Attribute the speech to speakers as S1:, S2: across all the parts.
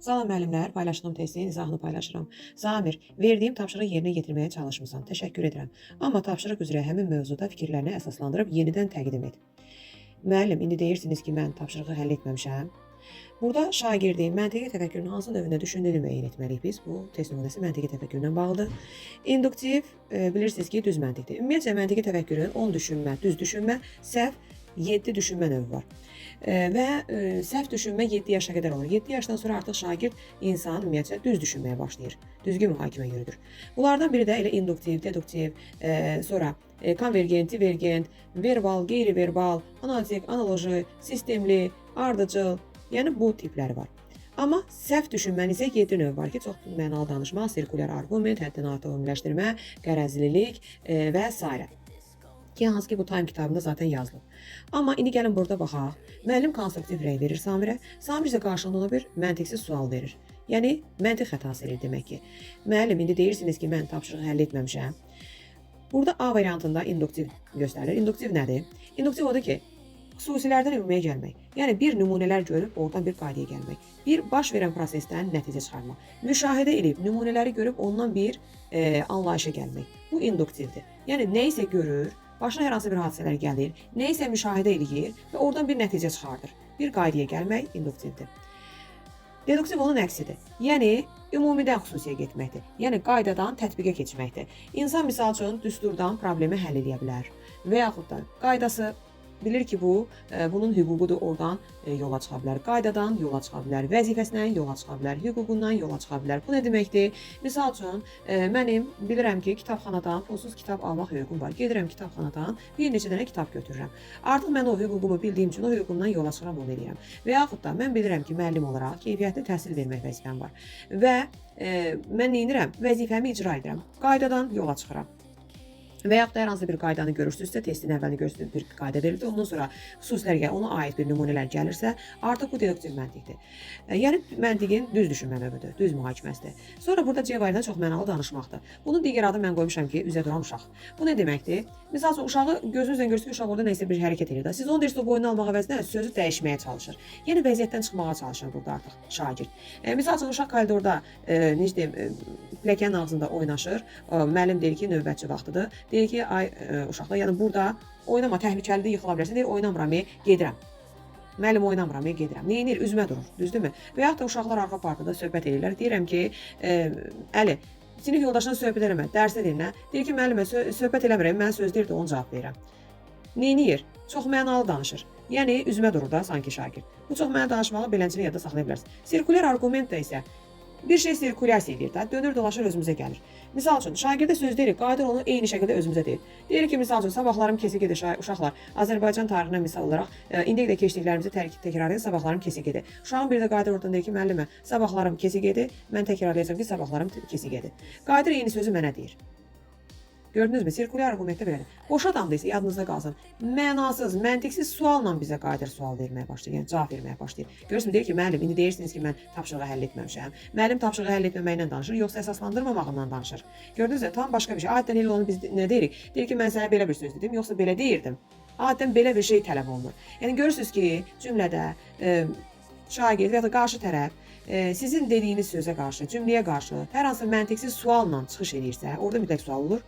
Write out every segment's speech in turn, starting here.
S1: Salam müəllimlər, paylaşdığım testin izahını paylaşıram. Zamir, verdiyim tapşırığı yerinə yetirməyə çalışmısan. Təşəkkür edirəm. Amma tapşırıq üzrə həmin mövzuda fikirlərini əsaslandırıb yenidən təqdim et. Müəllim, indi deyirsiniz ki, mən tapşırığı həll etməmişəm. Burada şagirdin məntiqi təfəkkürün hansı növündə düşündüyünü müəyyən etməliyik biz. Bu test nümunəsi məntiqi təfəkkürlə bağlıdır. İnduktiv bilirsiniz ki, düz məntiqdir. Ümumiyyətlə məntiqi təfəkkürün 10 düşünmə, düz düşünmə, səhv 7 düşünmə növü var. Və səhv düşünmə 7 yaşa qədər olur. 7 yaşdan sonra artıq şagird insan ümumiyyətlə düz düşünməyə başlayır. Düzgün mühakimə yürüdür. Bunlardan biri də elə induktiv, deduktiv, sonra konvergent, divergent, verbal, qeyri-verbal, analitik, analoji, sistemli, ardıcıl, yəni bu tipləri var. Amma səhv düşünmənin isə 7 növ var ki, çox mənalı danışma, sirkulyar arqument, həddən artıq ümumiləşdirmə, qərəzlilik və s. Ki, hansı ki bu Time kitabında zaten yazılıb. Amma indi gəlin burada baxaq. Müəllim konstruktiv rəy verir Samirə. Samir isə qarşılığında ona bir məntiqsiz sual verir. Yəni, məntiq xətası edir demək ki. Müəllim, indi deyirsiniz ki, mən tapşırığı həll etməmişəm. Burada A variantında induktiv göstərilir. Induktiv nədir? Induktiv odur ki, xüsusilərdən ümumiyə gəlmək. Yəni, bir nümunələr görüb oradan bir qaydaya gəlmək. Bir baş verən prosesdən nəticə çıxarmaq. Müşahidə edib, nümunələri görüb ondan bir anlayışa gəlmək. Bu induktivdir. Yəni, nə isə görür, başına hər hansı bir hadisələr gəlir, nə isə müşahidə edir və oradan bir nəticə çıxardır. Bir qaydaya gəlmək induktivdir. Deduktiv onun əksidir. Yəni, ümumidən xüsusiyə getməkdir. Yəni, qaydadan tətbiqə keçməkdir. İnsan misal üçün düsturdan problemi həll edə bilər. Və yaxud da qaydası bilir ki, bunun hüququdur, oradan yola çıxa bilər. Qaydadan yola çıxa bilər, vəzifəsindən yola çıxa bilər, hüququndan yola çıxa bilər. Bu nə deməkdir? Misal üçün, mənim bilirəm ki, kitabxanadan pulsuz kitab almaq hüququm var. Gedirəm kitabxanadan bir neçə dənə kitab götürürəm. Artıq mən o hüququmu bildiyim üçün o hüququmdan yola çıxıram, onu eləyirəm. Və yaxud da mən bilirəm ki, müəllim olaraq keyfiyyətli təhsil vermək vəzifəm var. Və mən nə edirəm? Vəzifəmi icra edirəm. Qaydadan yola çıxıram. Və yaxud da hər hansı bir qaydanı görürsünüzsə, testin əvvəlini görürsünüz bir qayda verilir. Ondan sonra xüsusilərə ona aid bir nümunələr gəlirsə, artıq bu deduktiv məntiqdir. Yəni, məntiqin düz düşünmə növüdür, düz mühakiməsidir. Sonra burada C variantı çox mənalı danışmaqdır. Bunun digər adı mən qoymuşam ki, üzə duran uşaq. Bu nə deməkdir? Misal üçün, uşağı gözünüzlə görürsünüz ki, uşaq orada nəsə bir hərəkət edir. Siz onu deyirsiniz, o boynuna almaq əvəzinə sözü dəyişməyə çalışır. Yəni, vəziyyətdən çıxmağa çalışır burada artıq şagird. Misal üçün, uşaq koridorda, necə deyim, pilləkənin ağzında oynaşır. Müəllim deyir ki, növbətçi vaxtıdır. Deyir ki, ay uşaqlar, yəni burada oynama, təhlükəlidir, yıxıla bilərsən. Deyir, oynamıram, gedirəm. Müəllim oynamıram, gedirəm. Neyinir? Üzmə durur, düzdürmü? Və yaxud da uşaqlar arxa partada söhbət edirlər. Deyirəm ki, Əli, sinif yoldaşına söhbət eləmə, dərsə deyil, nə? Deyir ki, müəllimə söhbət eləmirəm, mən söz deyir də onu cavab verirəm. Neyinir? Çox mənalı danışır. Yəni, üzmə durur da sanki şagird. Bu çox mənalı danışmağı beləncələ yadda saxlaya bilərsiniz. Sirkulyar arqument da isə bir şey sirkulyasiya edir də, dönür dolaşır özümüzə gəlir. Misal üçün, şagirdə söz deyirik, qadir onu eyni şəkildə özümüzə deyir. Deyir ki, misal üçün, sabahlarım kesik edir uşaqlar. Azərbaycan tarixinə misal olaraq, indiyə qədər keçdiklərimizi təkrarlayır, sabahlarım kesik edir. Uşağın bir də qadir oradan deyir ki, müəllimə, sabahlarım kesik edir, mən təkrarlayacağım ki, sabahlarım kesik edir. Qadir eyni sözü mənə deyir. Gördünüzmü? Sirkulyar arqumentdə belədir. Boş adamda isə yadınızda qalsın. Mənasız, məntiqsiz sualla bizə qadir sual verməyə başlayır, yəni cavab verməyə başlayır. Görürsünüz, deyir ki, müəllim, indi deyirsiniz ki, mən tapşırığı həll etməmişəm. Müəllim tapşırığı həll etməməklə danışır, yoxsa əsaslandırmamağından danışır. Gördünüzsə, tam başqa bir şey. Adətən elə onu biz nə deyirik? Deyir ki, mən sənə belə bir söz dedim, yoxsa belə deyirdim. Adətən belə bir şey tələb olunur. Yəni görürsünüz ki, cümlədə şagird və ya da qarşı tərəf sizin dediyiniz sözə qarşı, cümləyə qarşı hər hansı məntiqsiz sualla çıxış edirsə, orada mütləq sual olur.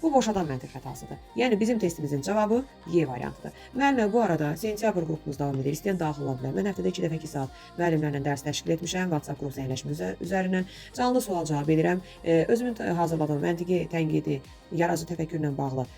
S1: Bu boş adam məntiq xətasıdır. Yəni bizim testimizin cavabı Y variantıdır. Müəllimə bu arada sentyabr qrupumuz davam edir. İstəyən daxil ola bilər. Mən həftədə 2 dəfə 2 saat müəllimlərlə dərs təşkil etmişəm. WhatsApp qrup səyləşmə üzərindən canlı sual cavab edirəm. Özümün hazırladığım məntiqi, tənqidi, yaradıcı təfəkkürlə bağlı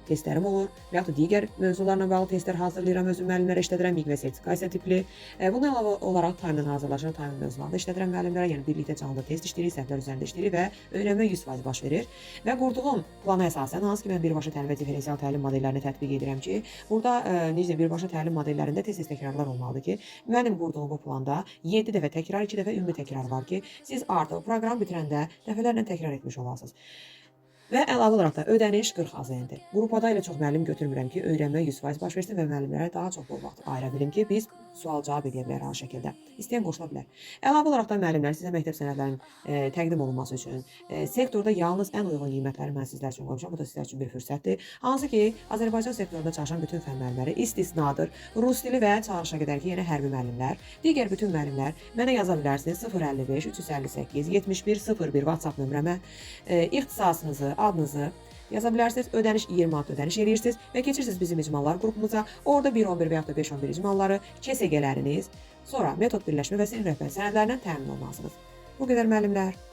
S1: testlərim olur. Və yaxud da digər mövzularla bağlı testlər hazırlayıram. Özüm müəllimlərə işlədirəm, miq və sertifikasiya tipli. Bundan əlavə olaraq Time-dan hazırlaşır. Time mövzularında işlədirəm müəllimlərə. Yəni birlikdə canlı test işləyirik, səhvlər üzərində işləyirik və öyrənmə 100% baş verir. Və qurduğum plana əsasən, hansı ki mən birbaşa təlim və differensial təlim modellərini tətbiq edirəm ki, burada birbaşa təlim modellərində tez-tez təkrarlar olmalıdır ki, mənim qurduğum bu planda 7 dəfə təkrar, 2 dəfə ümumi təkrar var ki, siz artıq proqram bitirəndə dəfələrlə təkrar etmiş olasınız. Və əlavə olaraq da ödəniş 40 AZN-dir. Qrupada ilə çox müəllim götürmürəm ki, öyrənmə 100% baş versin və müəllimlərə daha çox vaxt ayıra bilim ki, biz sual cavab edə bilər hər şəkildə. İstəyən qoşula bilər. Əlavə olaraq da müəllimlər sizə məktəb sənədlərinin təqdim olunması üçün sektorda yalnız ən uyğun qiymətləri mən sizlər üçün qoymuşam. Bu da sizlər üçün bir fürsətdir. Hansı ki, Azərbaycan sektorunda çalışan bütün fənn müəllimləri istisnadır. Rus dili və çağırışa qədər ki, yenə hərbi müəllimlər, digər bütün müəllimlər mənə yaza bilərsiniz 055 358 71 01 WhatsApp nömrəmə ixtisasınızı, adınızı yaza bilərsiniz. Ödəniş 20 manat ödəniş edirsiniz və keçirsiniz bizim icmallar qrupumuza. Orada 1-11 və yaxud da 5-11 icmalları, KSG-ləriniz, sonra metod birləşmə və sinif rəhbər sənədlərindən təmin olmalısınız. Bu qədər müəllimlər.